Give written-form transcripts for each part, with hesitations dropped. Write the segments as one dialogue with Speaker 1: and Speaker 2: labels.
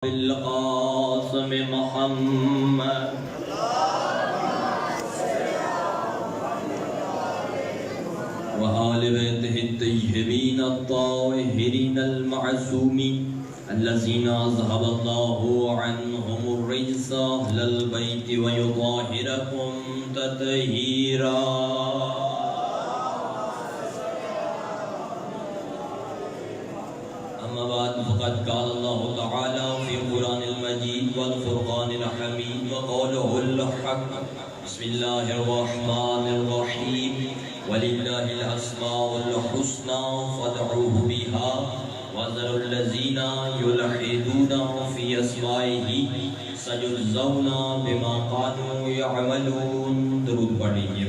Speaker 1: القاسم محمد وآل بيته الطيبين الطاهرين المعصومين الذين أذهب الله عنهم الرجس أهل البيت ويطهركم تطهيرا. أما بعد فقد قال الله تعالى في القرآن المجيد والفرقان الحميد وقوله الحق. بسم الله الرحمن الرحيم ولله الأسماء الحسنى فادعوه بها وذروا الذين يلحدون في أسمائه سيجزون بما كانوا يعملون. درود پڑھیے.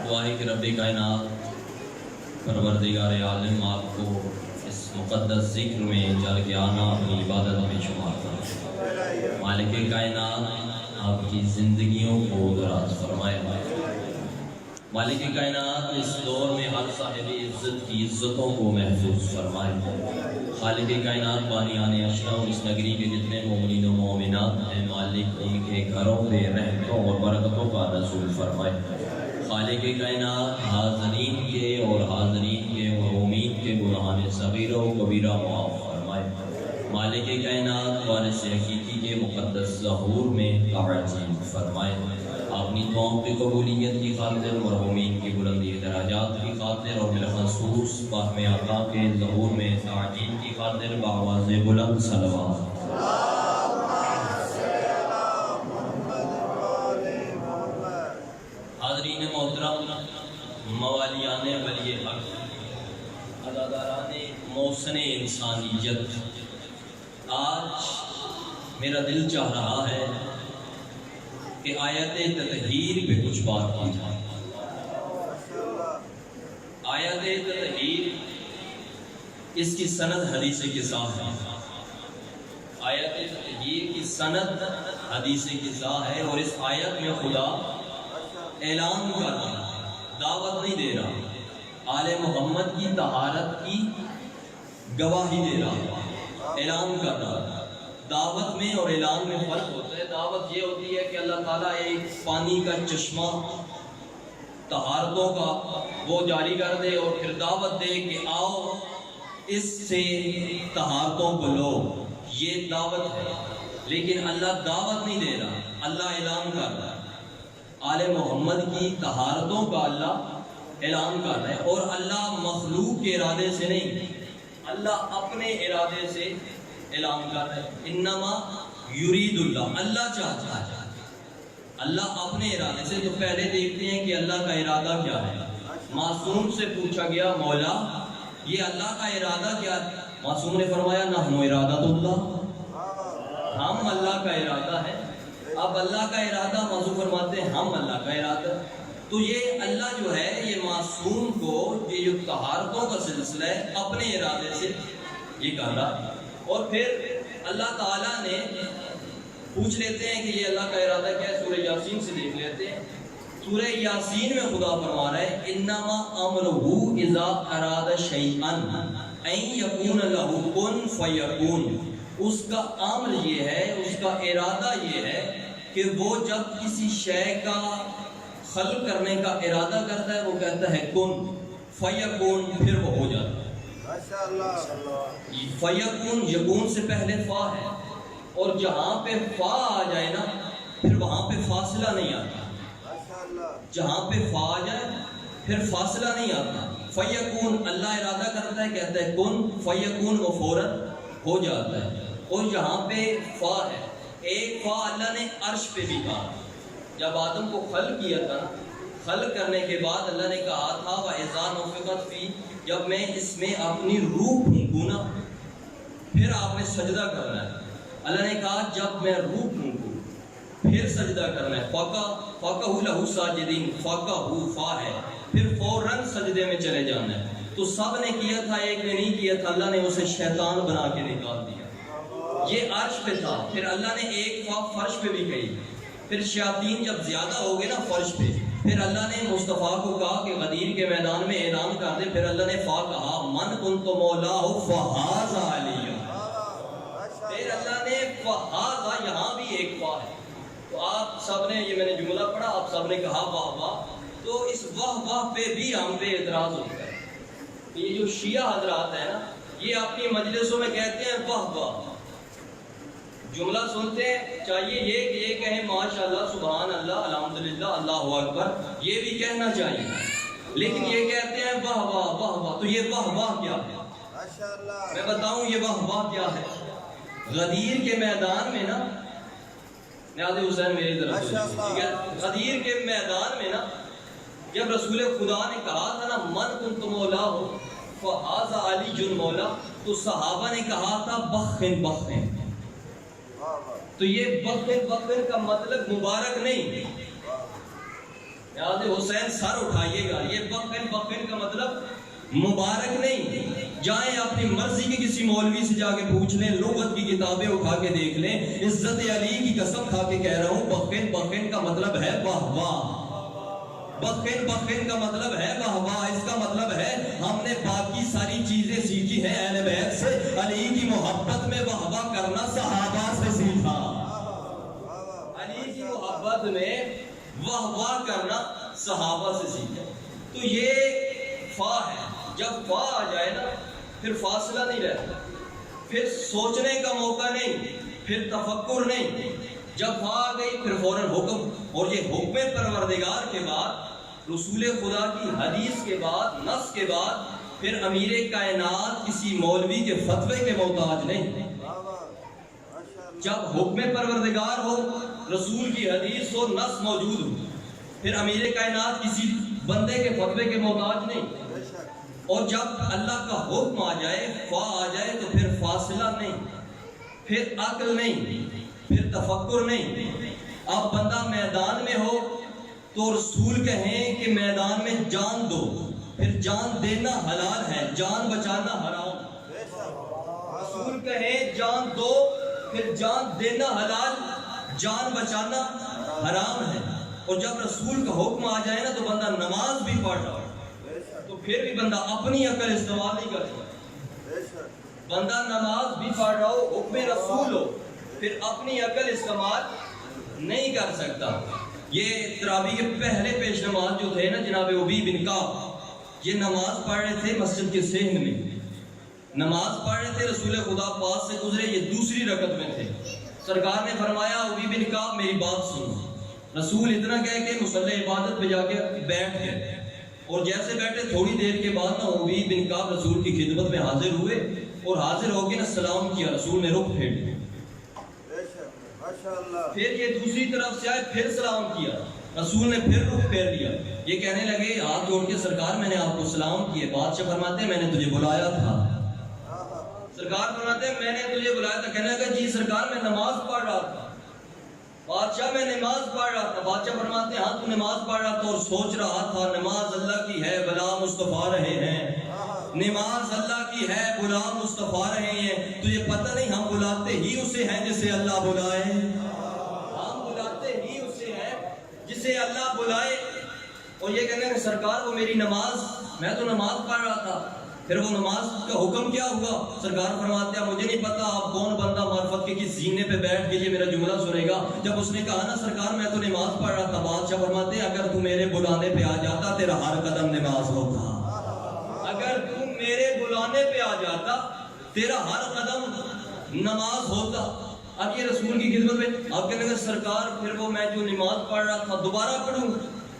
Speaker 1: دعائے کہ رب کائنات پروردگار عالم آپ کو اس مقدس ذکر میں جل کے آنا اپنی عبادت میں شمار کرے. مالک کائنات آپ کی زندگیوں کو دراز فرمائے. مالک کائنات اس دور میں ہر صاحب عزت کی عزتوں کو محفوظ فرمائے. خالق کائنات بانیان اشرف اس نگری کے جتنے مومنین و مومنات ہیں مالک ان کے گھروں پہ رحمتوں اور برکتوں کا نزول فرمائے. خالق کائنات حاضرین کے اور محرومین کے گناہان صغیرہ و کبیرہ معاف فرمائے. مالک کائنات وارث حقیقی کے مقدس ظہور میں تعظیم فرمائے. اپنی دعاؤں کی قبولیت کی خاطر مرحومین کی بلندی درجات کی خاطر اور بالخصوص باہم آقا کے ظہور میں تعظیم کی خاطر بآواز بلند صلوات. حاضرین محترم، موالیان ولی حق، اداداران محسن انسانیت، آج میرا دل چاہ رہا ہے کہ آیت تطہیر پہ کچھ بات کی جائے. آیت تطہیر اس کی سند حدیث کے ساتھ ہے. آیت تطہیر کی سند حدیث کے ساتھ ہے اور اس آیت میں خدا اعلان کر رہا ہے، دعوت نہیں دے رہا، آل محمد کی طہارت کی گواہی دے رہا ہے، اعلان کر رہا ہے. دعوت میں اور اعلان میں فرق ہوتا ہے. دعوت یہ ہوتی ہے کہ اللہ تعالیٰ ایک پانی کا چشمہ طہارتوں کا وہ جاری کر دے اور پھر دعوت دے کہ آؤ اس سے طہارتوں کو لو. یہ دعوت ہے. لیکن اللہ دعوت نہیں دے رہا، اللہ اعلان کر رہا ہے. آل محمد کی طہارتوں کا اللہ اعلان کر رہا ہے اور اللہ مخلوق کے ارادے سے نہیں، اللہ اپنے ارادے سے اعلان کر رہا ہے. انما یرید اللہ، اللہ چاہتا ہے، اللہ اپنے ارادے سے. تو پہلے دیکھتے ہیں کہ اللہ کا ارادہ کیا ہے. معصوم سے پوچھا گیا مولا یہ اللہ کا ارادہ کیا ہے؟ معصوم نے فرمایا نحن ارادۃ اللہ، ہم اللہ کا ارادہ ہے. اب اللہ کا ارادہ موضوع فرماتے ہیں ہم اللہ کا ارادہ. تو یہ اللہ جو ہے یہ معصوم کو یہ جو طہارتوں کا سلسلہ ہے اپنے ارادے سے یہ کر رہا ہے. اور پھر اللہ تعالیٰ نے پوچھ لیتے ہیں کہ یہ اللہ کا ارادہ کیا ہے. سورہ یاسین سے دیکھ لیتے ہیں. سورہ یاسین میں خدا فرما رہا ہے انما امرہ اذا اراد شیئا ان یکون لہ کن فیکون. اس کا امر یہ ہے، اس کا ارادہ یہ ہے کہ وہ جب کسی شے کا خلق کرنے کا ارادہ کرتا ہے وہ کہتا ہے کن فیکون، پھر وہ ہو جاتا ہے. فیکون یکون سے پہلے فا ہے اور جہاں پہ فا آ جائے نا پھر وہاں پہ فاصلہ نہیں آتا. جہاں پہ فا آ جائے پھر فاصلہ نہیں آتا. فیکون اللہ ارادہ کرتا ہے کہتا ہے کن فیکون، وہ فوراً ہو جاتا ہے. اور جہاں پہ فا ہے، ایک فا اللہ نے عرش پہ بھی کہا. جب آدم کو خلق کیا تھا، خلق کرنے کے بعد اللہ نے کہا تھا وَإِذَا نُفِخَتْ فِي، جب میں اس میں اپنی روح پھونکوں نا پھر آپ نے سجدہ کرنا ہے. اللہ نے کہا جب میں روح پھونکوں پھر سجدہ کرنا ہے. فَقَهُ لَهُ سَاجِدِينَ، فَقَهُ فا ہے، پھر فوراً سجدے میں چلے جانا ہے. تو سب نے کیا تھا، ایک نے نہیں کیا تھا. اللہ نے اسے شیطان بنا کے نکال دیا. یہ عرش پہ تھا. پھر اللہ نے ایک فا فرش پہ بھی کہی. پھر شیاطین جب زیادہ ہو گئے نا فرش پہ پھر اللہ نے مصطفیٰ کو کہا کہ غدیر کے میدان میں اعلان کر دے. پھر اللہ نے فا کہا من کنت مولاہ فہذا علی. پھر اللہ نے فہذا، یہاں بھی ایک فا ہے. تو آپ سب نے، یہ میں نے جملہ پڑھا، آپ سب نے کہا واہ واہ. تو اس واہ واہ پہ بھی ہم پہ اعتراض ہوتا ہے. یہ جو شیعہ حضرات ہیں نا، یہ اپنی مجلسوں میں کہتے ہیں واہ واہ. جملہ سنتے ہیں، چاہیے یہ کہ یہ کہیں ماشاءاللہ، سبحان اللہ، الحمدللہ، اللہ اکبر، یہ بھی کہنا چاہیے. لیکن یہ کہتے ہیں واہ واہ واہ واہ. تو یہ واہ واہ کیا ہے؟ میں بتاؤں یہ واہ واہ کیا ہے. غدیر کے میدان میں نا، نیاز حسین میری طرف ٹھیک ہے، غدیر کے میدان میں نا جب رسول خدا نے کہا تھا نا من کنت مولا ہو فہذا علی جن مولا، تو صحابہ نے کہا تھا بخن بخن. تو یہ بخن بخن کا مطلب مبارک نہیں. نیاز حسین سر اٹھائیے گا، یہ بخن بخن کا مطلب مبارک نہیں. جائیں اپنی مرضی کے کسی مولوی سے جا کے پوچھ لیں، لغت کی کتابیں اٹھا کے دیکھ لیں. عزت علی کی قسم کھا کے کہہ رہا ہوں، بخن بخن کا مطلب ہے واہ واہ. بخن بخن کا مطلب ہے واہ واہ. اس کا مطلب ہے ہم نے باقی ساری چیزیں سیکھی ہیں اہل بیت سے، علی کی محبت میں واہ واہ کرنا صحابہ سے سیکھا. علی کی محبت میں واہ واہ کرنا صحابہ سے سیکھا. تو یہ فا ہے. جب فا آ جائے نا پھر فاصلہ نہیں رہتا، پھر سوچنے کا موقع نہیں، پھر تفکر نہیں. جب فا آ گئی پھر فوراً حکم. اور یہ حکم پروردگار کے بعد، رسول خدا کی حدیث کے بعد، نص کے بعد، پھر امیر کائنات کسی مولوی کے فتوے کے محتاج نہیں. جب حکم پروردگار ہو، رسول کی حدیث ہو، نص موجود ہو، پھر امیر کائنات کسی بندے کے فتوے کے محتاج نہیں. اور جب اللہ کا حکم آ جائے، فا آ جائے، تو پھر فاصلہ نہیں، پھر عقل نہیں، پھر تفکر نہیں. اب بندہ میدان میں ہو تو رسول کہیں کہ میدان میں جان دو، پھر جان دینا حلال ہے، جان بچانا حرام. رسول کہیں جان دو، پھر جان دینا حلال، جان بچانا حرام ہے. اور جب رسول کا حکم آ جائے نا تو بندہ نماز بھی پڑھ رہا تو پھر بھی بندہ اپنی عقل استعمال نہیں کر سکتا. بندہ نماز بھی پڑھ رہا ہو، حکم رسول ہو، پھر اپنی عقل استعمال نہیں کر سکتا. یہ تراویح کے پہلے پیش نماز جو تھے نا جناب ابی بن کعب، یہ نماز پڑھ رہے تھے مسجد کے صحن میں، نماز پڑھ رہے تھے، رسول خدا پاس سے گزرے، یہ دوسری رکعت میں تھے. سرکار نے فرمایا ابی بن کعب میری بات سنو. رسول اتنا کہہ کے مصلی عبادت پہ جا کے بیٹھ گئے. اور جیسے بیٹھے تھوڑی دیر کے بعد نا ابی بن کعب رسول کی خدمت میں حاضر ہوئے اور حاضر ہو کے نا سلام کیا. رسول نے رخ پھیر دیا. پھر یہ دوسری طرف سے آئے، پھر سلام کیا. رسول نے پھر رخ پھیر لیا. یہ کہنے لگے ہاتھ جوڑ کے سرکار میں نے آپ کو سلام کیے. بادشاہ فرماتے ہیں میں نے تجھے بلایا تھا. سرکار فرماتے ہیں میں نے تجھے بلایا تھا. کہنے لگا جی سرکار میں نماز پڑھ رہا تھا. بادشاہ میں نماز پڑھ رہا تھا. بادشاہ فرماتے ہیں ہاں تو نماز پڑھ رہا تھا اور سوچ رہا تھا نماز اللہ کی ہے، بلا مصطفیٰ رہے ہیں. نماز اللہ کی ہے، غلام مصطفیٰ رہے ہیں. تجھے پتہ نہیں ہم بلاتے ہی اسے ہیں جسے اللہ بلائے. ہم بلاتے ہی اسے ہیں جسے اللہ بلائے. اور یہ کہنے کہ سرکار وہ میری نماز، میں تو نماز پڑھ رہا تھا. پھر وہ نماز کا حکم کیا ہوا؟ سرکار فرماتے ہیں مجھے نہیں پتا آپ کون بندہ معرفت کے کس زینے پہ بیٹھ کے یہ میرا جملہ سنے گا. جب اس نے کہا نا سرکار میں تو نماز پڑھ رہا تھا، بادشاہ فرماتے ہیں اگر تو میرے بلانے پہ آ جاتا تیرا ہر قدم نماز ہوتا. اگر تو میرے بلانے پہ آ جاتا تیرا ہر قدم نماز ہوتا. اب یہ رسول کی خدمت میں آپ کہنے لگے سرکار پھر وہ میں جو نماز پڑھ رہا تھا دوبارہ پڑھوں،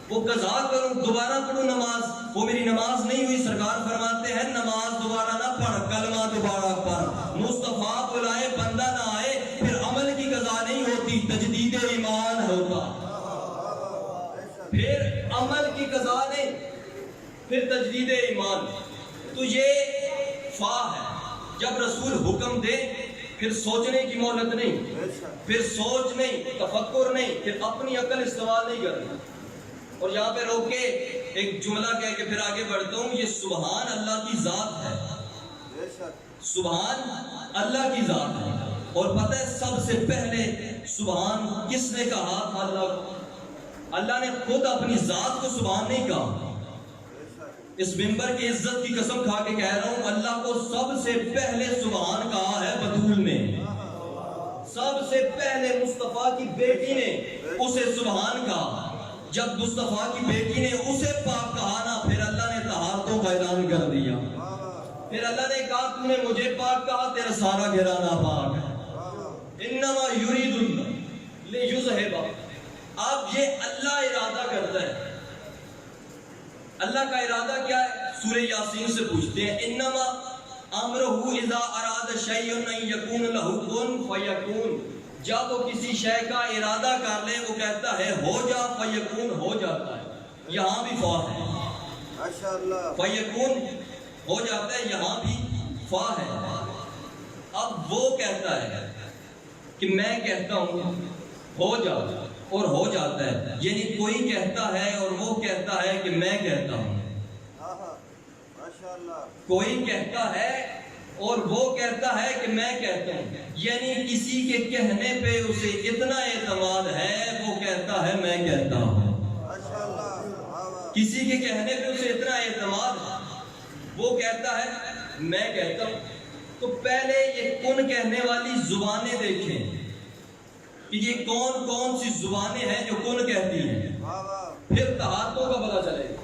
Speaker 1: وہ قضا کروں، دوبارہ پڑھوں نماز، وہ میری نماز نہیں ہوئی. سرکار فرماتے ہیں نماز دوبارہ نہ پڑھ، کلمہ دوبارہ پڑھ. مصطفیٰ بلائے بندہ نہ آئے پھر عمل کی قضا نہیں ہوتی، تجدید ایمان ہوتا. پھر عمل کی قضا نہیں، پھر تجدید ایمان. تو یہ فا ہے. جب رسول حکم دے پھر سوچنے کی مہلت نہیں، پھر سوچ نہیں، تفکر نہیں، پھر اپنی عقل استعمال نہیں کرنا. اور یہاں پہ روک کے ایک جملہ کہہ کے پھر آگے بڑھتا ہوں. یہ سبحان اللہ کی ذات ہے، سبحان اللہ کی ذات ہے. اور پتہ ہے سب سے پہلے سبحان کس نے کہا تھا اللہ کو؟ اللہ نے خود اپنی ذات کو سبحان نہیں کہا. اس منبر کی عزت کی قسم کھا کے کہہ رہا ہوں، اللہ کو سب سے پہلے سبحان کہا ہے بطول نے. سب سے پہلے مصطفیٰ کی بیٹی نے اسے سبحان کہا. جب مصطفیٰ کی بیٹی نے اسے پاک کہا نا، پھر اللہ نے طہارتوں کا اعلان کر دیا. پھر اللہ نے کہا تو نے مجھے پاک کہا، تیرا سارا گھرانہ پاک ہے. انما یرید اللہ لیذھب. اب یہ اللہ ارادہ کرتا ہے. اللہ کا ارادہ کیا ہے؟ سورہ یاسین سے پوچھتے ہیں، انما امرہ اذا اراد شیئا ان یکون لہ کن فیکون. جب وہ کسی شے کا ارادہ کر لے وہ کہتا ہے ہو جا، فیکون ہو جاتا ہے. یہاں بھی فا ہے، ماشاءاللہ. فیکون ہو جاتا ہے، یہاں بھی فا ہے. اب وہ کہتا ہے کہ میں کہتا ہوں ہو جا اور ہو جاتا ہے. یعنی کوئی کہتا ہے اور وہ کہتا ہے کہ میں کہتا ہوں. کوئی کہتا ہے اور وہ کہتا ہے کہ میں کہتا ہوں. یعنی کسی کے کہنے پہ اسے اتنا اعتماد ہے وہ کہتا ہے میں کہتا ہوں. کسی کے کہنے پہ اسے اتنا اعتماد ہے وہ کہتا ہے میں کہتا ہوں. تو پہلے یہ کن کہنے والی زبانیں دیکھیں کہ یہ کون کون سی زبانیں ہیں جو کن کہتی ہیں، پھر طہارتوں کا پتہ چلے گا.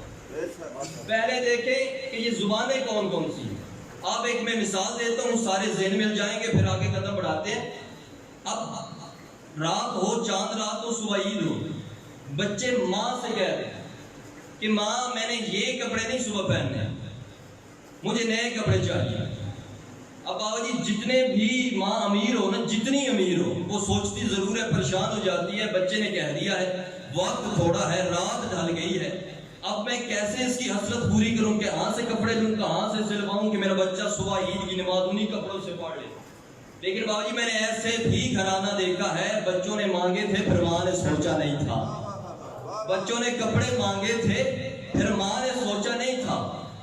Speaker 1: پہلے دیکھیں کہ یہ زبانیں کون کون سی ہیں. اب ایک میں مثال دیتا ہوں، سارے ذہن مل جائیں گے، پھر آگے قدم بڑھاتے ہیں. اب رات ہو، چاند رات ہو، صبح عید ہو، بچے ماں سے کہہ رہے ہیں کہ ماں میں نے یہ کپڑے نہیں صبح پہننے، مجھے نئے کپڑے چاہیے. اب بابا جی جتنے بھی ماں امیر ہو نا، جتنی امیر ہو، وہ سوچتی ضرور ہے، پریشان ہو جاتی ہے. بچے نے کہہ دیا ہے، وقت تھوڑا ہے، رات ڈھل گئی ہے، اب میں کیسے اس کی حسرت پوری کروں؟ کہاں سے کپڑے لوں، کہاں سے سلواؤں کہ میرا بچہ صبح عید کی نماز انہی کپڑوں سے پڑھ لے. لیکن بابا جی میں نے ایسے بھی گھرانہ دیکھا ہے، بچوں نے مانگے تھے پھر ماں نے سوچا نہیں تھا. بچوں نے کپڑے مانگے تھے پھر ماں نے سوچا نہیں تھا.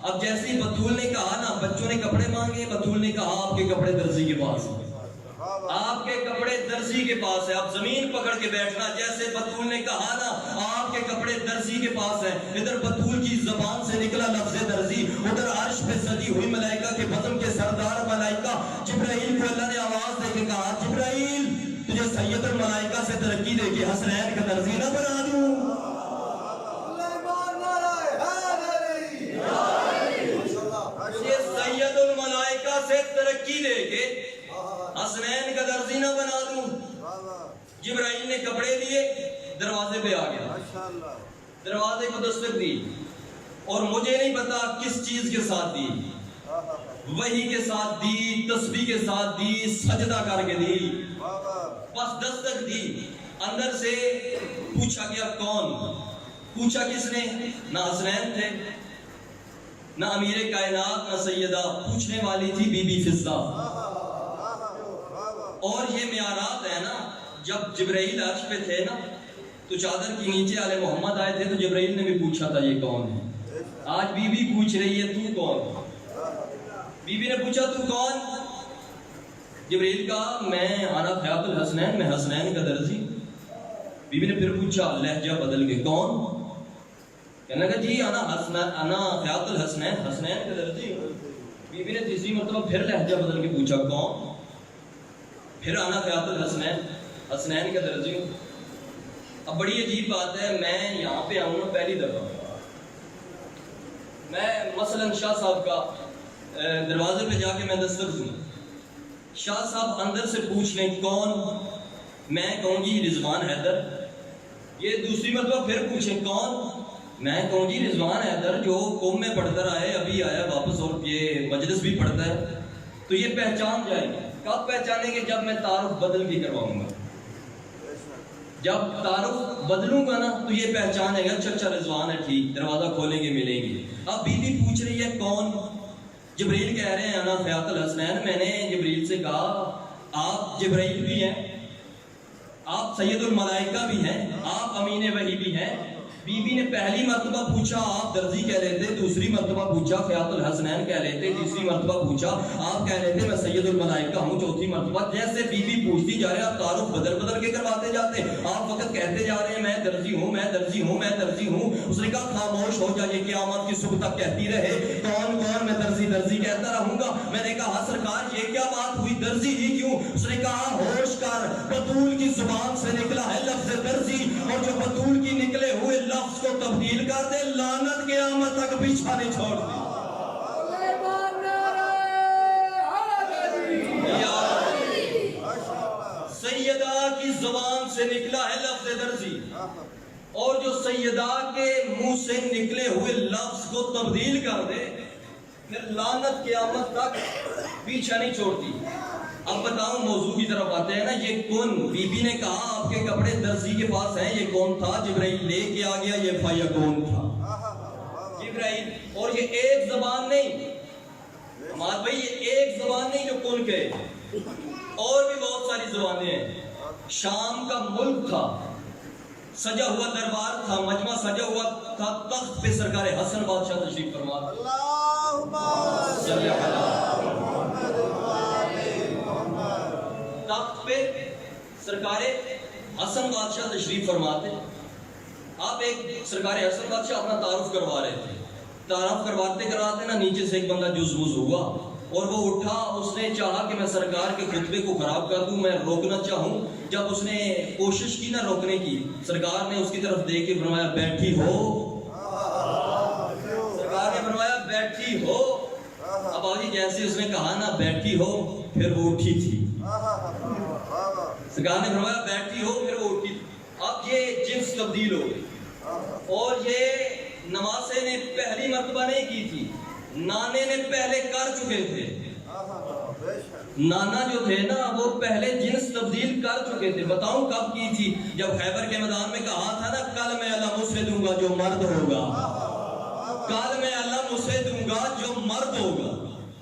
Speaker 1: اب جیسے ہی بطول نے کہا نا بچوں نے کپڑے مانگے، بطول نے کہا آپ کے کپڑے درزی کے پاس ہیں، آپ کے کپڑے درزی کے پاس ہے. اب زمین پکڑ کے بیٹھنا. جیسے بطول نے کہا نا آپ کے کپڑے درزی کے پاس ہیں، ادھر بطول کی زبان سے نکلا لفظ درزی، ادھر عرش پہ سجی ہوئی ملائکہ کے بزم کے سردار ملائکہ جبرائیل کو اللہ نے آواز دے کے کہا جبرائیل تجھے سید الملائکہ سے ترقی دے کے حسنین کا درزی نہ بنا دوں. سید الملائکہ سے ترقی دے کے حسنین کا درزی نہ بنا دوں. جبرائیل نے کپڑے لیے، دروازے پہ آ گیا، دروازے کو دستک دی، اور مجھے نہیں پتا کس چیز کے ساتھ دی، وحی کے ساتھ دی، تسبیح کے ساتھ دی، سجدہ کر کے دی. بس دستک دی، اندر سے پوچھا گیا کون؟ پوچھا کس نے؟ نہ حسنین تھے، نہ امیر کائنات، نہ سیدہ. پوچھنے والی تھی بی بی فضہ. اور یہ معراج ہے نا، جب جبرائیل عرش پہ تھے نا تو چادر کی نیچے آل محمد آئے تھے تو جبرائیل نے بھی پوچھا تھا یہ کون ہے. آج بی بی پوچھ رہی ہے تو کون؟ بی بی نے پوچھا تو کون؟ جبرائیل کہا میں انا خیاط الحسنین، میں حسنین کا درزی. بی بی نے پھر پوچھا لہجہ بدل کے کون؟ کہنے لگا جی انا خیاط الحسنین، حسنین کا درزی. بی بی نے تیسری مرتبہ پھر لہجہ بدل کے پوچھا کون؟ پھر انا خیاط الحسنین، حسنین کا درزی ہوں. اب بڑی عجیب بات ہے، میں یہاں پہ آؤں نا پہلی دفعہ، میں مثلا شاہ صاحب کا دروازے پہ جا کے میں دستک دوں، شاہ صاحب اندر سے پوچھ لیں کون، میں کہوں گی رضوان حیدر. یہ دوسری مرتبہ پھر پوچھیں کون، میں کہوں گی رضوان حیدر جو قوم میں پڑھ کر آئے، ابھی آیا واپس اور یہ مجلس بھی پڑھتا ہے. تو یہ پہچان جائیں گے. کب پہچانیں گے؟ جب میں تعارف بدل کے کرواؤں گا. جب تعارف بدلوں گا نا تو یہ پہچانے گا، اچھا رضوان ہے، ٹھیک، دروازہ کھولیں گے ملیں گے. اب بی بی پوچھ رہی ہے کون؟ جبرائیل کہہ رہے ہیں انا خیاط الحسنین. میں نے جبرائیل سے کہا آپ جبرائیل بھی ہیں، آپ سید الملائکہ بھی ہیں، آپ امین وحی بھی ہیں، بی بی نے پہلی مرتبہ پوچھا آپ درزی کہہ لیتے، دوسری مرتبہ پوچھا خیاط الحسنین کہہ لیتے، تیسری مرتبہ پوچھا آپ کہہ لیتے میں سید الملائکہ ہوں، چوتھی مرتبہ جیسے بی بی پوچھتی جا رہے ہیں آپ تعارف بدل بدل کے کرواتے جاتے، آپ وقت کہتے جا رہے ہیں میں درزی ہوں، میں درزی ہوں، میں درزی ہوں۔ اس نے کہا خاموش ہو جائیے، قیامت کی صبح تک کہتی رہے کون کون میں درزی درزی کہتا رہوں گا۔ میں نے کہا سرکار یہ کیا بات ہوئی، درزی ہی کیوں؟ اس نے کہا ہوش کر، بطول کی زبان سے نکلا ہے لفظ درزی، اور جو بطول کی نکلے ہوئے لفظ کو تبدیل کر دے لعنت قیامت تک پیچھا نہیں چھوڑتی۔ سیدہ کی زبان سے نکلا ہے لفظ درزی، اور جو سیدہ کے منہ سے نکلے ہوئے لفظ کو تبدیل کر دے پھر لعنت قیامت تک پیچھا نہیں چھوڑتی۔ اب بتاؤں موضوع کی طرف آتے ہیں نا، یہ کون؟ بی بی نے کہا آپ کے کپڑے درزی کے پاس ہیں، یہ کون تھا؟ جبرائیل لے کے آ گیا، یہ فیکون تھا جبرائیل۔ اور یہ ایک زبان نہیں ہمارے بھائی، یہ ایک زبان نہیں جو کون کہے، اور بھی بہت ساری زبانیں ہیں۔ شام کا ملک تھا، سجا ہوا دربار تھا، مجمع سجا ہوا تھا، تخت پہ سرکار حسن بادشاہ تشریف فرما تھے۔ تخت پہ سرکار حسن بادشاہ تشریف فرماتے۔ آپ ایک سرکار حسن بادشاہ اپنا تعارف کروا رہے تھے، تعارف کرواتے نا نیچے سے ایک بندہ جزبز ہوا اور وہ اٹھا، اس نے چاہا کہ میں سرکار کے خطبے کو خراب کر دوں، میں روکنا چاہوں۔ جب اس نے کوشش کی نا روکنے کی، سرکار نے اس کی طرف دیکھ کے فرمایا بیٹھی ہو، سرکار نے فرمایا بیٹھی ہو۔ اب آجی جیسے اس نے کہا نا بیٹھی ہو، پھر وہ اٹھی تھی، سرکار نے فرمایا بیٹھی ہو، پھر وہ اٹھی تھی۔ اب یہ جنس تبدیل ہو گئی، اور یہ نواسے نے پہلی مرتبہ نہیں کی تھی، نانے نے پہلے کر چکے تھے۔ نانا جو تھے نا وہ پہلے جنس تبدیل کر چکے تھے۔ بتاؤں کب کی تھی؟ جب خیبر کے میدان میں کہا تھا نا کل میں علم اسے دوں گا جو مرد ہوگا، کل میں علم اسے دوں گا جو مرد ہوگا۔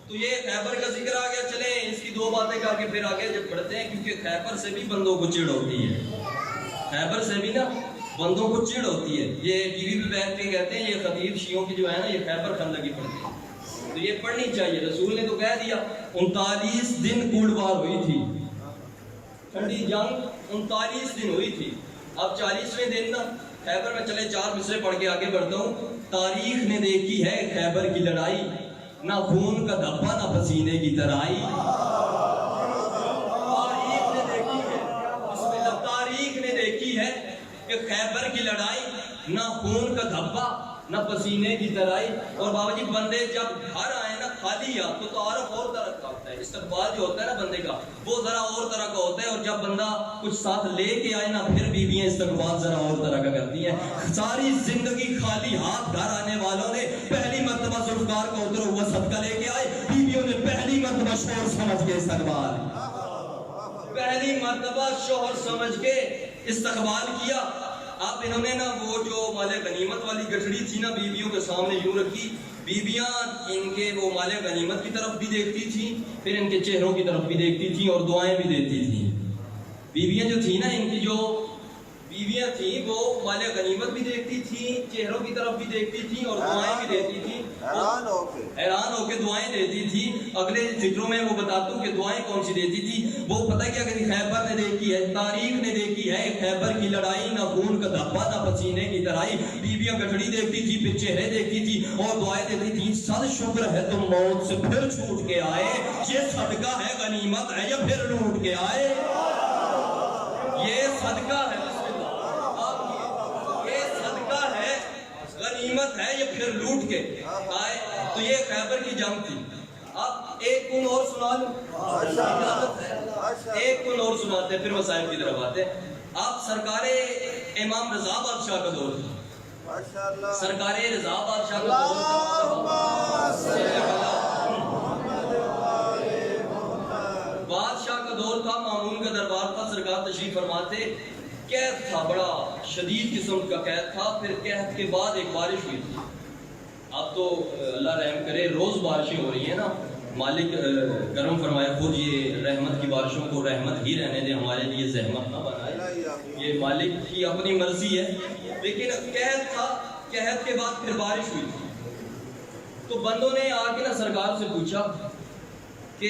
Speaker 1: تو یہ خیبر کا ذکر آ گیا، چلیں اس کی دو باتیں کر کے پھر آگے جب بڑھتے ہیں، کیونکہ خیبر سے بھی بندوں کو چڑ ہوتی ہے، خیبر سے بھی نا بندوں کو چڑ ہوتی ہے۔ یہ ٹی وی پہ بیٹھ کے کہتے ہیں یہ خطیب شیعوں کی جو ہے نا یہ خیبر خندقی پڑھتے ہیں، تو یہ پڑھنی چاہیے۔ رسول نے تو کہہ دیا 39 دن کوڑوار ہوئی تھی، ٹھنڈی جنگ 39 دن ہوئی تھی۔ اب 40ویں دن نا خیبر میں، چلے 4 مصرے پڑھ کے آگے بڑھتا ہوں۔ تاریخ نے دیکھی ہے خیبر کی لڑائی، نہ خون کا دھبا نہ پسینے کی ترائی۔ تاریخ نے دیکھی ہے، بسم اللہ، تاریخ نے دیکھی ہے کہ خیبر کی لڑائی نہ خون کا دھبا نہ پسینے کی ترائی۔ اور بابا جی بندے جب گھر آئے نا خالی یا تو تعارف اور طرح کا ہوتا ہے، استقبال جو ہوتا ہے نا بندے کا وہ ذرا اور طرح کا ہوتا ہے، اور جب بندہ کچھ ساتھ لے کے آئے نا پھر بیویاں استقبال ذرا اور طرح کا کرتی ہیں۔ ساری زندگی خالی ہاتھ گھر آنے والوں نے پہلی مرتبہ ذوالفقار کا ادھر ہوا صدقہ لے کے آئے، بیویوں نے پہلی مرتبہ شوہر سمجھ کے استقبال، پہلی مرتبہ شوہر سمجھ کے استقبال کیا۔ اب انہوں نے نا وہ جو مال غنیمت والی گٹھڑی تھی نا بیویوں کے سامنے یوں رکھی، بیویاں ان کے وہ مال غنیمت کی طرف بھی دیکھتی تھیں، پھر ان کے چہروں کی طرف بھی دیکھتی تھیں اور دعائیں بھی دیتی تھیں۔ بیویاں جو تھیں نا ان کی جو بیویاں تھیں وہ مال غنیمت بھی دیکھتی تھیں، چہروں کی طرف بھی دیکھتی تھیں اور دعائیں بھی دیتی تھیں، حیران ہو کے دعائیں دیتی تھی۔ اگلے ذکروں میں وہ بتاتا ہوں کہ دعائیں کون سی دیتی تھی۔ وہ پتہ کیا کہ خیبر نے دیکھی ہے، تاریخ نے دیکھی ہے خیبر کی لڑائی، نہ خون کا دھبا نہ پسینے کی ترائی۔ بیویاں گٹھڑی دیکھتی تھی، پھر چہرے دیکھتی تھی اور دعائیں دیتی تھی۔ صد شکر ہے تم موت سے پھر چھوٹ کے آئے، یہ صدقہ ہے غنیمت ہے یا پھر لوٹ کے آئے، یہ صدقہ ہے، غنیمت ہے یہ پھر لوٹ کے آئے۔ تو یہ خیبر کی جنگ تھی۔ اب ایک کن اور سنا لوں، ایک کن اور سناتے ہیں پھر مسائل کی طرف آتے ہیں۔ اب سرکار امام رضا بادشاہ کا دور تھا، سرکار رضا بادشاہ کا دور تھا، بادشاہ کا دور تھا، مامون کا دربار تھا، سرکار تشریف فرماتے۔ قحط تھا، بڑا شدید قسم کا قحط تھا۔ پھر قحط کے بعد ایک بارش ہوئی تھی۔ اب تو اللہ رحم کرے روز بارشیں ہو رہی ہیں نا، مالک کرم فرمائے خود یہ رحمت کی بارشوں کو رحمت ہی رہنے دے، ہمارے لیے زحمت نہ بنائے، یہ مالک کی اپنی مرضی ہے۔ لیکن قحط تھا، قحط کے بعد پھر بارش ہوئی تھی. تو بندوں نے آ کے نا سرکار سے پوچھا کہ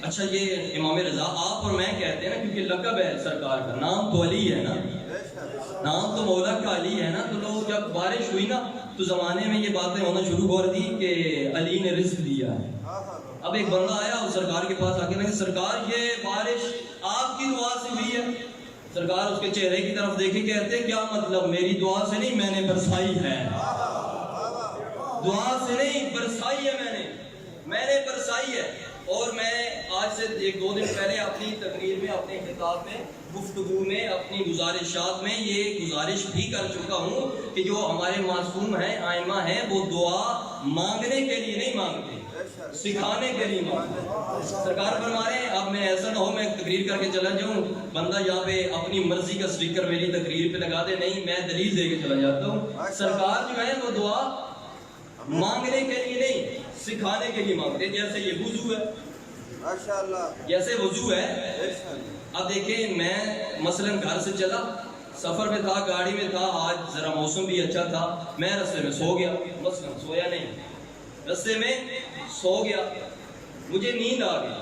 Speaker 1: اچھا یہ امام رضا آپ اور میں کہتے ہیں نا، کیونکہ لقب ہے سرکار کا، نام تو علی ہے نا، نام تو مولا کا علی ہے نا. تو لوگ جب بارش ہوئی نا تو زمانے میں یہ باتیں ہونا شروع کر دی کہ علی نے رزق دیا ہے. اب ایک بندہ آیا اور سرکار کے پاس آ کے کہ سرکار یہ بارش آپ کی دعا سے ہوئی ہے. سرکار اس کے چہرے کی طرف دیکھے کہتے کیا مطلب؟ میری دعا سے نہیں، میں نے برسائی ہے. دعا سے نہیں، برسائی ہے، میں نے برسائی ہے. اور میں آج سے ایک دو دن پہلے اپنی تقریر میں، اپنے خطاب میں، گفتگو میں، اپنی گزارشات میں یہ گزارش بھی کر چکا ہوں کہ جو ہمارے معصوم ہیں، آئمہ ہیں، وہ دعا مانگنے کے لیے نہیں مانگتے، سکھانے کے لیے مانگتے. سرکار فرما رہے ہیں اب میں ایسا نہ ہو میں تقریر کر کے چلا جاؤں، بندہ یہاں پہ اپنی مرضی کا سٹیکر میری تقریر پہ لگا دے. نہیں، میں دلیل دے کے چلا جاتا ہوں. سرکار جو ہے وہ دعا مانگنے کے لیے نہیں، سکھانے کے لیے مانگتے. جیسے یہ وضو ہے، جیسے وضو ہے. اب دیکھیں میں مثلاً گھر سے چلا، سفر میں تھا، گاڑی میں تھا، آج ذرا موسم بھی اچھا تھا، میں رستے میں سو گیا، مثلاً سویا نہیں، رستے میں سو گیا، مجھے نیند آ گئی.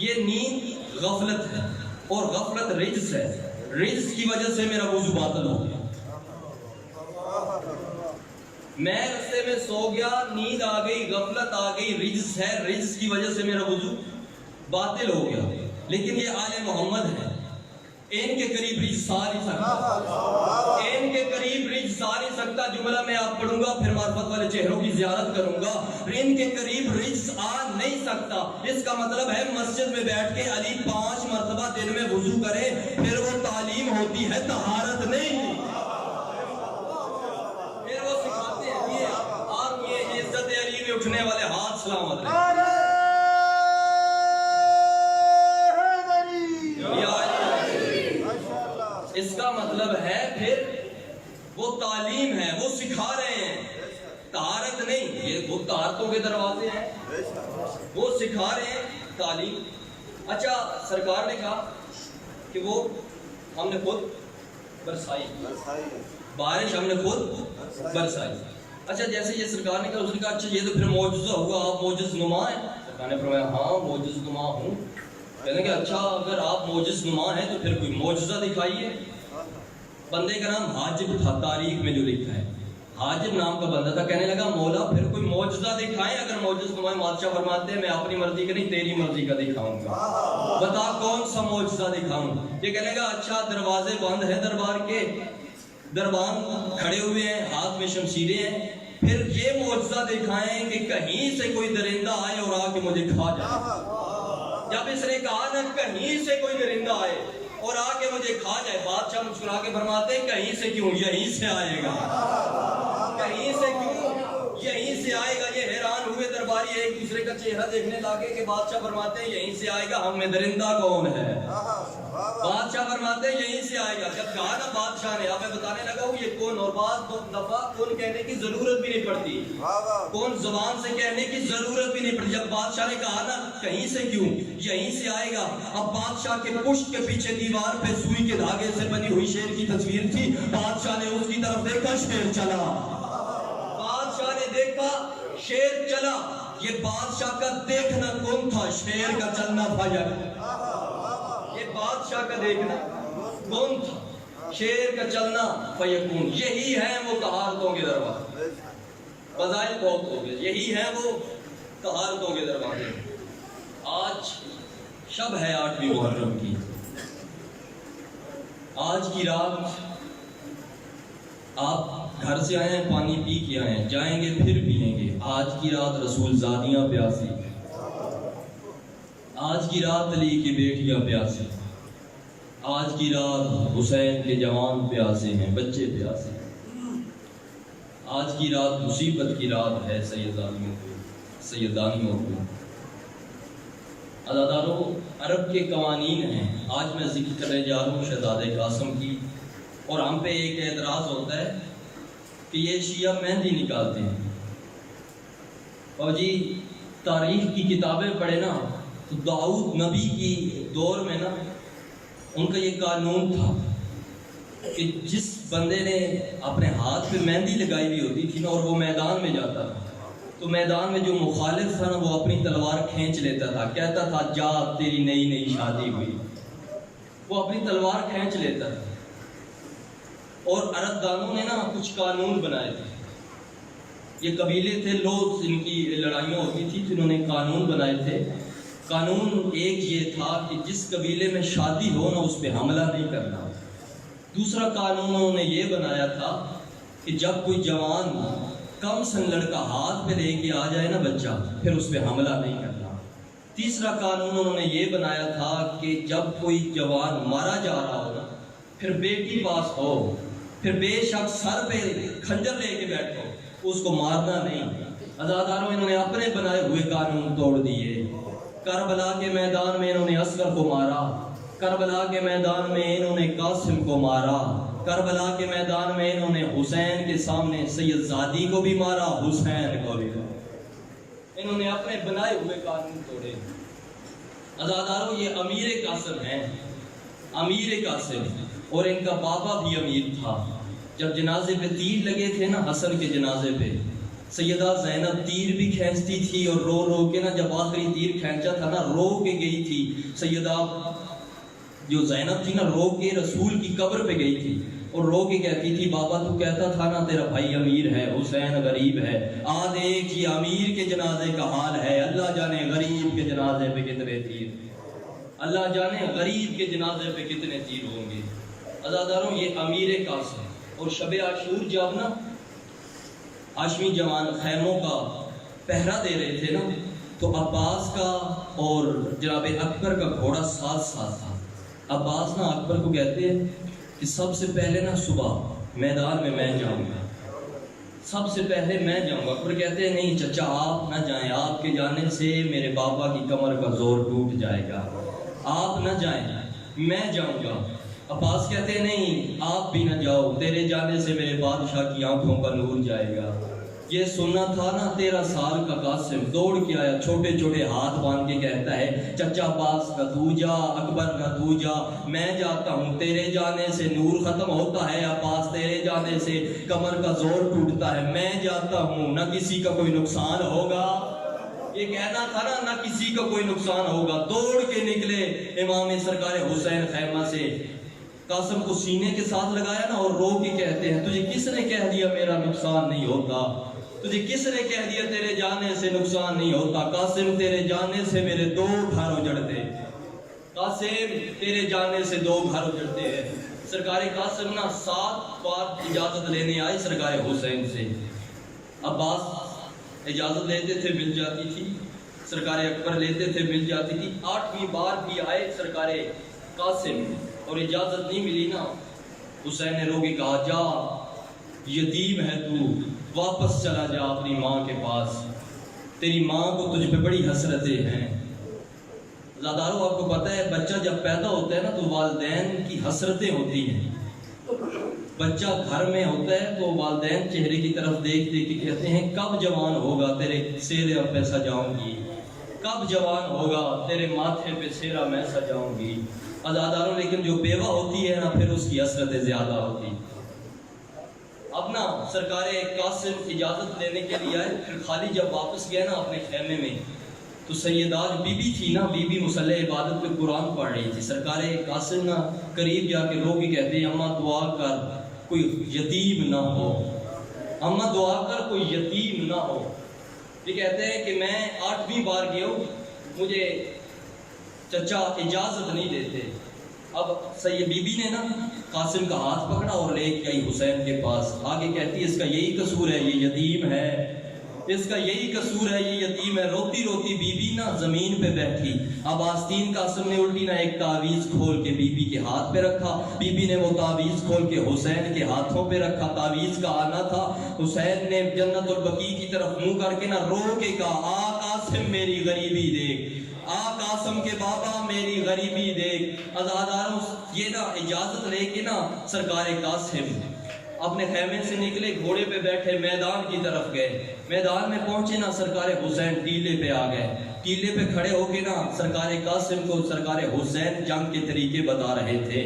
Speaker 1: یہ نیند غفلت ہے، اور غفلت رجس ہے. رجس کی وجہ سے میرا وضو باطل ہو گیا. میں رستے میں سو گیا، نیند آ گئی، غفلت آ گئی، رجس ہے، رجس کی وجہ سے میرا وضو باطل ہو گیا. لیکن یہ آل محمد ہے، ان کے قریب رجس آ نہیں سکتا، ان کے قریب رجس آ نہیں سکتا. جملہ میں آپ پڑھوں گا، پھر معرفت والے چہروں کی زیارت کروں گا. ان کے قریب رجس آ نہیں سکتا. اس کا مطلب ہے مسجد میں بیٹھ کے علی 5 مرتبہ دن میں وضو کرے، پھر وہ تعلیم ہوتی ہے، طہارت نہیں. اٹھنے والے ہاتھ سلامت رہے. اس کا مطلب ہے پھر وہ تعلیم ہے، وہ سکھا رہے ہیں، طہارت نہیں. یہ وہ طہارتوں کے دروازے ہیں، وہ سکھا رہے ہیں تعلیم. اچھا سرکار نے کہا کہ وہ ہم نے خود برسائی، بارش ہم نے خود برسائی. اچھا جیسے یہ سرکار نے کہا، اس نے کہا اچھا یہ تو پھر معجزہ ہوا، آپ معجز نما ہیں؟ سرکار نے فرمایا ہاں معجز نما ہوں. کہنے کہ اچھا اگر آپ معجز نما ہیں تو پھر کوئی معجزہ دکھائیے. بندے کا نام حاجب تھا، تاریخ میں جو لکھا ہے حاجب نام کا بندہ تھا. کہنے لگا مولا پھر کوئی معجزہ دکھائیں. اگر معجز نما ہے، بادشاہ فرماتے ہیں میں اپنی مرضی کا نہیں تیری مرضی کا دکھاؤں گا، بتا کون سا معجزہ دکھاؤں. یہ کہنے لگا اچھا دروازے بند ہیں دربار کے، دربان کھڑے ہوئے ہیں، ہاتھ میں شمشیریں ہیں، پھر یہ معجزہ دکھائیں کہ کہیں سے کوئی درندہ آئے اور آ کے مجھے کھا جائے. جب اس نے کہا نا کہیں سے کوئی درندہ آئے اور آ کے مجھے کھا جائے، بادشاہ مسکرا کے فرماتے ہیں کہیں سے کیوں، یہیں سے آئے گا. کہیں سے کیوں، یہیں سے آئے گا. یہ حیران ہوئے درباری ایک دوسرے کا چہرہ دیکھنے لگے کہ بادشاہ فرماتے ہیں یہیں سے آئے گا، ہم میں درندہ کون ہے؟ بادشاہ فرماتے ہیں یہیں سے آئے گا. جب کہا نا بادشاہ نے، اب میں بتانے لگا ہوں یہ کون، اور بعض دفعہ کون کہنے کی ضرورت بھی نہیں پڑتی، کون زبان سے کہنے کی ضرورت بھی نہیں پڑتی. جب بادشاہ نے کہا نا کہیں سے کیوں، یہیں سے آئے گا. اب بادشاہ کے پشت کے پیچھے دیوار پہ سوئی کے دھاگے سے بنی ہوئی شیر کی تصویر تھی. بادشاہ نے اس کی طرف دیکھا، شیر چلا. بادشاہ نے دیکھا، شیر چلا. یہ بادشاہ کا دیکھنا کون تھا؟ شیر کا چلنا تھا. یہ بادشاہ کا دیکھنا کون تھا؟ شیر کا چلنا فیکون. یہی ہے وہ طہارتوں کے دروازے. فضائل بہت ہو گئے، یہی ہے وہ طہارتوں کے دروازے. آج شب ہے 8ویں محرم کی. آج کی رات آپ گھر سے آئے ہیں، پانی پی کے آئے ہیں، جائیں گے پھر پیئیں گے. آج کی رات رسول زادیاں پیاسی، آج کی رات علی کی بیٹیاں پیاسے، آج کی رات حسین کے جوان پیاسے ہیں، بچے پیاسے ہیں. آج کی رات مصیبت کی رات ہے سیدانیوں کو. عزاداروں، عرب کے قوانین ہیں. آج میں ذکر کرنے جا رہا ہوں شہزادے قاسم کی. اور ہم پہ ایک اعتراض ہوتا ہے کہ یہ شیعہ مہندی نکالتے ہیں. اور جی تاریخ کی کتابیں پڑھے نا تو داؤد نبی کی دور میں نا ان کا یہ قانون تھا کہ جس بندے نے اپنے ہاتھ پہ مہندی لگائی ہوئی ہوتی تھی نا اور وہ میدان میں جاتا تھا تو میدان میں جو مخالف تھا نا وہ اپنی تلوار کھینچ لیتا تھا، کہتا تھا جا تیری نئی نئی شادی ہوئی، وہ اپنی تلوار کھینچ لیتا تھا۔ اور عرب دانوں نے نا کچھ قانون بنائے تھے، یہ قبیلے تھے لوگ ان کی لڑائیاں ہوتی تھی، جنہوں نے قانون بنائے تھے۔ قانون ایک یہ تھا کہ جس قبیلے میں شادی ہو نا اس پہ حملہ نہیں کرنا۔ دوسرا قانون انہوں نے یہ بنایا تھا کہ جب کوئی جوان کم سن لڑکا ہاتھ پہ لے کے آ جائے نا بچہ، پھر اس پہ حملہ نہیں کرنا۔ تیسرا قانون انہوں نے یہ بنایا تھا کہ جب کوئی جوان مارا جا رہا ہو نا، پھر بیٹی پاس ہو، پھر بے شک سر پہ کھنجر لے کے بیٹھو، اس کو مارنا نہیں۔ عزاداروں، انہوں نے اپنے بنائے ہوئے قانون توڑ دیے۔ کربلا کے میدان میں انہوں نے اصغر کو مارا، کربلا کے میدان میں انہوں نے قاسم کو مارا، کربلا کے میدان میں انہوں نے حسین کے سامنے سید زادی کو بھی مارا، حسین کو بھی مارا۔ انہوں نے اپنے بنائے ہوئے قانون توڑے۔ عزاداروں، یہ امیر قاسم ہیں، امیر قاسم، اور ان کا بابا بھی امیر تھا۔ جب جنازے پہ تیر لگے تھے نا، حسن کے جنازے پہ، سیدہ زینب تیر بھی کھینچتی تھی اور رو رو کے نا، جب آخری تیر کھینچا تھا نا، رو کے گئی تھی سیدہ جو زینب تھی نا، رو کے رسول کی قبر پہ گئی تھی اور رو کے کہتی تھی بابا تو کہتا تھا نا تیرا بھائی امیر ہے، حسین غریب ہے، دیکھ یہ امیر کے جنازے کا حال ہے، اللہ جانے غریب کے جنازے پہ کتنے تیر، اللہ جانے غریب کے جنازے پہ کتنے تیر ہوں گے۔ عزاداروں، یہ امیر قاسم۔ اور شب عاشور جب نا ہاشمی جوان خیموں کا پہرا دے رہے تھے نا، تو عباس کا اور جناب اکبر کا گھوڑا ساتھ ساتھ تھا۔ عباس نا اکبر کو کہتے ہیں کہ سب سے پہلے نا صبح میدان میں جاؤں گا، سب سے پہلے میں جاؤں گا۔ اکبر کہتے ہیں نہیں چچا آپ نہ جائیں، آپ کے جانے سے میرے بابا کی کمر کا زور ٹوٹ جائے گا، آپ نہ جائیں، میں جاؤں گا۔ عباس کہتے ہیں نہیں آپ بھی نہ جاؤ، تیرے جانے سے میرے بادشاہ کی آنکھوں کا نور جائے گا۔ یہ سننا تھا نا 13 سال کا قاسم دوڑ کے آیا، چھوٹے چھوٹے ہاتھ باندھ کے کہتا ہے چچا عباس کا تو جا، اکبر کا تو جا، میں جاتا ہوں، تیرے جانے سے نور ختم ہوتا ہے عباس، تیرے جانے سے کمر کا زور ٹوٹتا ہے، میں جاتا ہوں، نہ کسی کا کوئی نقصان ہوگا۔ یہ کہنا تھا نا نہ کسی کا کوئی نقصان ہوگا۔ دوڑ کے نکلے امام سرکار حسین خیمہ سے، قاسم کو سینے کے ساتھ لگایا نا اور رو کے کہتے ہیں تجھے کس نے کہہ دیا میرا نقصان نہیں ہوتا، تجھے کس نے کہہ دیا تیرے جانے سے نقصان نہیں ہوتا؟ قاسم تیرے جانے سے میرے 2 گھر اجڑتے، قاسم تیرے جانے سے 2 گھر اجڑتے ہیں۔ سرکار قاسم نا 7 بار اجازت لینے آئے سرکار حسین سے، عباس اجازت لیتے تھے مل جاتی تھی، سرکار اکبر لیتے تھے مل جاتی تھی، 8ویں بار بھی آئے سرکار قاسم اور اجازت نہیں ملی نا، حسین نے رو کے کہا جا یتیم ہے تو، واپس چلا جا اپنی ماں کے پاس، تیری ماں کو تجھ پہ بڑی حسرتیں ہیں۔ زاداروں آپ کو پتہ ہے بچہ جب پیدا ہوتا ہے نا تو والدین کی حسرتیں ہوتی ہیں۔ بچہ گھر میں ہوتا ہے تو والدین چہرے کی طرف دیکھ دیکھ کے کہتے ہیں کب جوان ہوگا تیرے سیرے پہ سجاؤں گی، کب جوان ہوگا تیرے ماتھے پہ سیرا میں سجاؤں گی۔ عزاداروں، لیکن جو بیوہ ہوتی ہے نا پھر اس کی حسرتیں زیادہ ہوتی۔ اب نا سرکار قاسم اجازت لینے کے لیے آئے، پھر خالی جب واپس گئے نا اپنے خیمے میں تو سیدہ بی بی تھی نا، بی بی مصلی عبادت پہ قرآن پڑھ رہی تھی۔ سرکار قاسم نا قریب جا کے رو کے کہتے ہیں اماں دعا کر کوئی یتیم نہ ہو، اماں دعا کر کوئی یتیم نہ ہو۔ یہ کہتے ہیں کہ میں 8ویں بار گیا ہوں، مجھے چچا اجازت نہیں دیتے۔ اب سید بی بی نے نا قاسم کا ہاتھ پکڑا اور لے کے آئی حسین کے پاس، آگے کہتی ہے اس کا یہی قصور ہے، یہ یتیم ہے، اس کا یہی قصور ہے، یہ یتیم ہے۔ روتی روتی بی بی نا زمین پہ بیٹھی۔ اب آستین قاسم نے الٹی نا ایک تعویذ کھول کے بی بی کے ہاتھ پہ رکھا، بی بی نے وہ تعویذ کھول کے حسین کے ہاتھوں پہ رکھا۔ تعویذ کا آنا تھا، حسین نے جنت البقیع کی طرف منہ کر کے نا رو کے کہا آ قاسم میری غریبی دیکھ، آ قاسم کے بابا میری غریبی دیکھ۔ عزاداروں، یہ نا اجازت لے کے نا سرکار قاسم اپنے خیمے سے نکلے، گھوڑے پہ بیٹھے میدان کی طرف گئے۔ میدان میں پہنچے نا سرکار حسین ٹیلے پہ آ گئے، ٹیلے پہ کھڑے ہو کے نا سرکار قاسم کو سرکار حسین جنگ کے طریقے بتا رہے تھے۔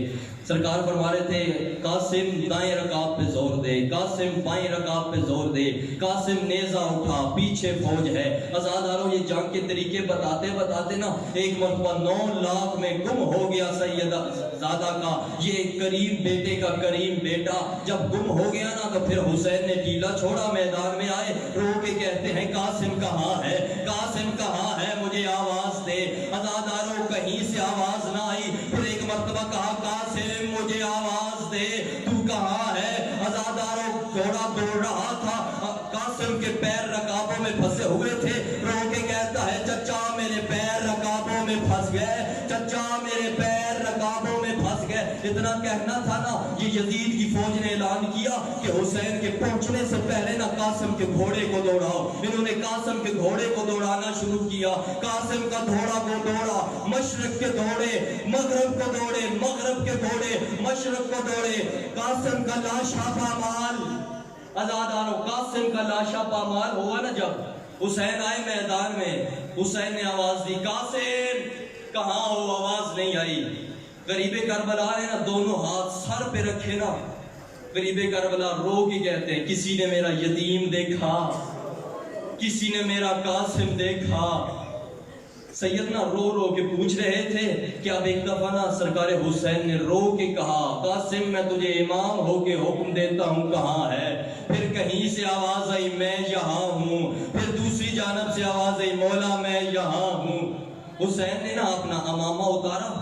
Speaker 1: سرکار فرما رہے تھے قاسم دائیں رکاب پہ زور دے، قاسم بائیں رکاب پہ زور دے، قاسم نیزہ اٹھا پیچھے فوج ہے۔ عزاداروں یہ جنگ کے طریقے بتاتے بتاتے نا ایک مرتبہ 9 لاکھ میں گم ہو گیا سیدہ زادہ کا یہ کریم بیٹے کا کریم بیٹا۔ جب گم ہو گیا نا تو پھر حسین نے ڈیلا چھوڑا، میدان میں آئے، رو کے کہتے ہیں قاسم کہاں ہے، قاسم کہاں ہے، مجھے آواز دے۔ عزاداروں کہیں سے آواز نہ آئی، پھر ایک مرتبہ کہا قاسم مجھے آواز دے، تو کہاں ہے؟ عزاداروں گھوڑا دوڑ رہا تھا، قاسم کے پیر رکابوں میں پھنسے ہوئے تھے، رو کے کہتا ہے چچا میرے پیر رکابوں میں پھنس گئے، چچا میرے پیر رکابوں میں پھنس گئے۔ اتنا کہنا تھا نا، یہ یزید کی فوج نے اعلان کیا کہ حسین کے پہنچنے سے پہلے نا قاسم کے گھوڑے کو دوڑاؤ۔ انہوں نے قاسم کے گھوڑے کو دوڑانا شروع کیا، قاسم کا گھوڑا کو دوڑا، مشرق کے دوڑے، مغرب کو دوڑے، مغرب کے گھوڑے مشرق کو دوڑے، قاسم کا لاشا پامال۔ عزاداروں قاسم کا لاشا پامال ہوا نا جب حسین آئے میدان میں، حسین نے آواز دی قاسم کہاں ہو، آواز نہیں آئی۔ غریب کربلا نے نا دونوں ہاتھ سر پہ رکھے نا، غریب کربلا رو کے کہتے ہیں کسی نے میرا یتیم دیکھا، کسی نے میرا قاسم دیکھا۔ سیدنا رو رو کے پوچھ رہے تھے کہ اب ایک دفعہ نا سرکار حسین نے رو کے کہا قاسم میں تجھے امام ہو کے حکم دیتا ہوں کہاں ہے؟ پھر کہیں سے آواز آئی میں یہاں ہوں، پھر دوسری جانب سے آواز آئی مولا میں یہاں ہوں۔ حسین نے نا اپنا امامہ اتارا،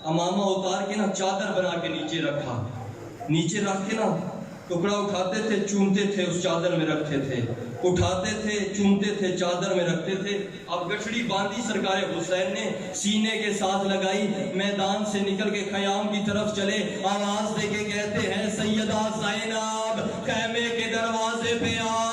Speaker 1: امامہ اتار کے نا چادر بنا کے نیچے رکھا، نیچے رکھ کے نا ٹکڑا اٹھاتے تھے چومتے تھے اس چادر میں رکھتے تھے، اٹھاتے تھے چومتے تھے چادر میں رکھتے تھے۔ اب گٹھڑی باندھی سرکار حسین نے سینے کے ساتھ لگائی، میدان سے نکل کے خیام کی طرف چلے، آواز دے کے کہتے ہیں سیدہ زینب خیمے کے دروازے پہ آ